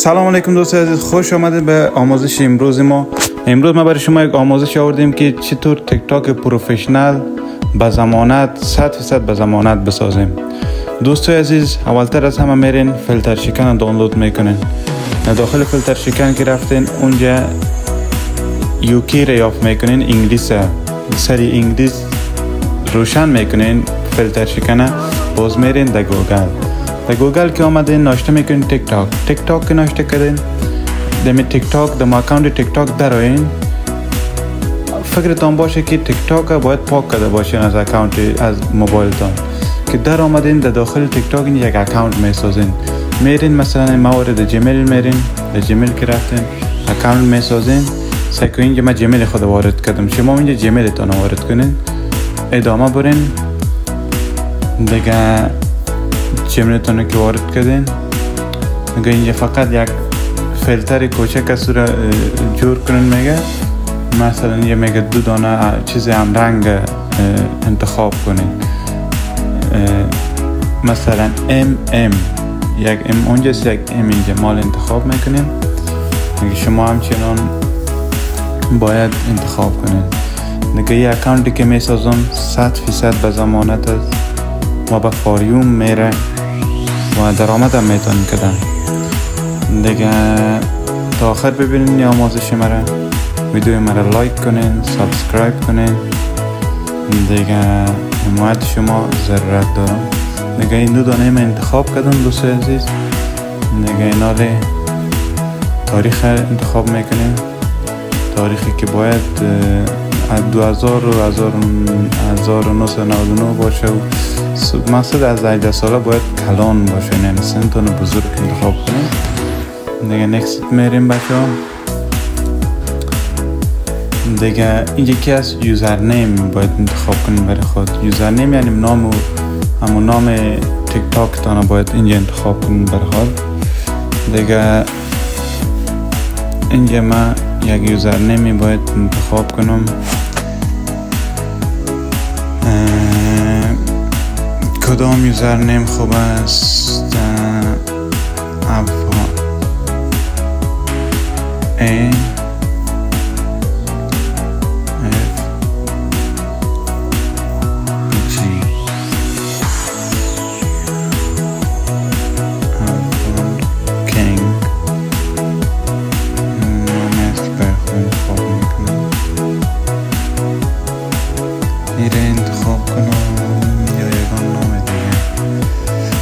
سلام علیکم دوستان عزیز، خوش آمدید به آموزش امروز ما. امروز ما برای شما یک آموزش آوردیم که چطور تیک تاک پروفشنال به ضمانت 100% به ضمانت بسازیم. دوستان عزیز، اولتر از همه میرین فیلتر شکن دانلود میکنین. داخل فیلتر شکن که رفتین اونجا یوکی را یافت میکنین، انگلیس سری انگلیس روشن میکنین فیلتر شکن. باز میرین در گوگل که آمدین ناشته میکنین تیک تاک که ناشته کردین دمی تیک تاک دم اکانت تیک تاک درآیین. فکرتان باشه که تیک تاک باید پاک کرده باشین از اکانت از موبایلتان. که در آمدین در داخل تیک تاک یک اکانت میسازین. میرین مثلا موارد جیمیل، میرین در جیمیل که رفتین اکانت میسازین. سعی اینجا من جیمیل خود وارد کردم، شما اینجا جیمیلتان وارد کنین، ادامه برین دیگه. جیمیلتان که وارد کردین میگه اینجا فقط یک فیلتر کوچک از را جور کنین. میگه مثلا یه میگه 2 دانه چیز هم رنگ انتخاب کنین، مثلا یک اونجاست، یک اینجا مال انتخاب میکنین. میگه شما همچنان باید انتخاب کنین. دیگه یه اکانتی که میسازم 100% به ضمانت است و به فاریوم میره و درآمد هم میتونین کدن. دیگه تا آخر ببینین یا آموزش مرا، ویدیو مرا لایک کنین، سابسکرایب کنین. دیگه حمایت شما ضرورت دارم. دیگه این 2 دانه من انتخاب کردم دوستان عزیز. دیگه اینا رو تاریخ انتخاب میکنین، تاریخی که باید 2000 و 1999 باشه و مقصد از 18 ساله باید کلان باشه، یعنی سنتون بزرگ انتخاب کنیم. دیگه نکست میریم بچه ها. دیگه اینجا که از یوزرنیم باید انتخاب کنیم برای خود. یوزرنیم یعنی نام، همون نام تیک تاک تانه باید اینجا انتخاب کنیم برای خود. دیگه اینجا من یک یوزرنیمی باید انتخاب کنم. کدام یوزرنیم خوب است؟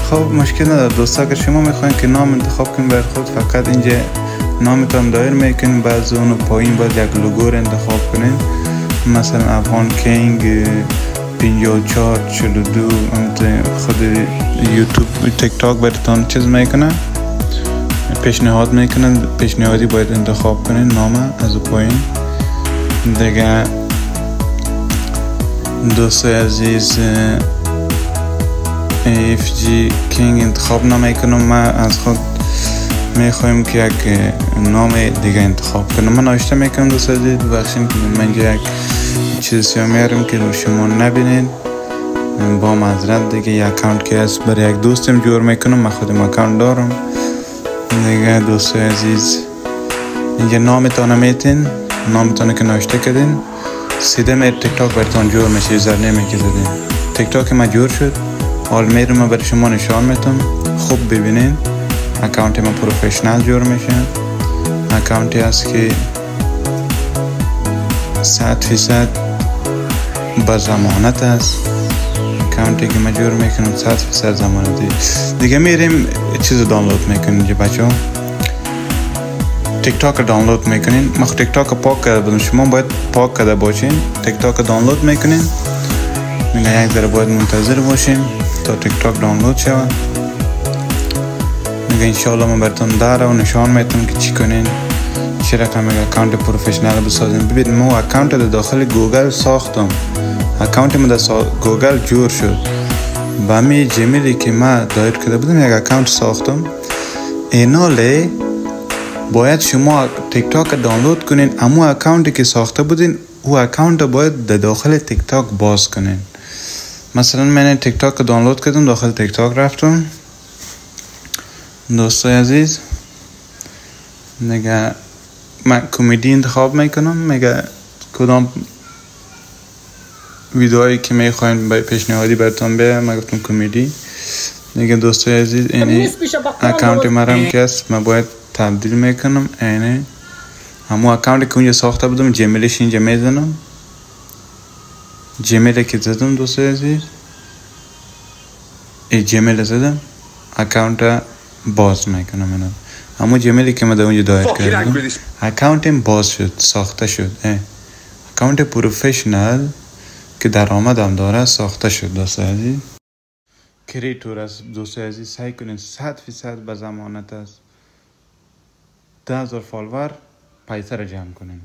خب مشکل نداره دوستا، که شما میخواین که نام انتخاب کنین بر خود، فقط اینجا نامتان دایر میکنین، بعد اونو پایین باید یک لوگو رو انتخاب کنین. مثلا افغان کینگ 5442 خود یوتیوب تیک تاک براتون چیز میکنه، پیشنهاد میکنن. پیشنهادی باید انتخاب کنین نام از پایین. دیگه دوستای عزیز FG کینگ انتخاب نمیکنم. من از خود میخوایم که یک نام دیگه انتخاب کنم. من ناشته میکنم دوستان عزیز، ببخشید که من اینجا یک چیزی میارم که شما نبینید، با معذرت. دیگه یک اکانت که هست برای یک دوستم جور میکنم، من خودم اکانت دارم. دیگه دوستان عزیز اینجا نامتان میتین، نامتان که ناشته کردین سیده می تیک تاک براتون جور میشه. یوزرنیمی که زدین تیک تاک ما جور شد. حال میرم من برای شما نشان میتم، خوب ببینین. اکانت ما پروفشنال جور میشه. اکانتی هست که 100% با ضمانت است. اکانتی که ما جور میکنم 100% ضمانتی. دیگه میریم چیز دانلود میکنیم. اینجا بچه ها تیک تاک دانلود میکنین. ما تیک تاک پاک کرده بودم، شما باید پاک کرده باشین. تیک تاک دانلود میکنین. میگه یک ذره باید منتظر باشیم تا تیک تاک دانلود شود. میگه انشاءالله من براتون داره و نشان میتونم که چی کنین، چی رقم اکانت پروفشنال بسازین. ببینید ما اکانت در داخل گوگل ساختم، اکانت ما در گوگل جور شد. با می جیمیلی که من دایر کرده بودم یک اکانت ساختم. ایناله باید شما تیک تاک دانلود کنین، اما اکانتی که ساخته بودین او اکانت باید در داخل تیک تاک باز کنین. مثلا من تیک تاک دانلود کردم، داخل تیک تاک رفتم دوستای عزیز. نگه من کمدی انتخاب میکنم. میگه کدام ویدئوهایی که میخواین به پیشنهادی براتون بیارم. من گفتم کمدی. میگه دوستای عزیز اینی اکانت مرم که است، من باید تبدیل میکنم. اینه همون اکانتی که اونجا ساخته بودم، جیمیلش اینجا میزنم. جیمیل که زدم دوستای عزیز، این جیمیل زدم، اکانت باز میکنم. اینا همون جیمیلی که من در اونجا دایر کردم، اکانتم باز شد، ساخته شد. اکانت پروفیشنال که درآمد هم داره ساخته شد دوستای عزیز. کریتور است دوستای عزیز، سعی کنین 100% به ضمانت است 10,000 فالوور پیسه را جمع کنین.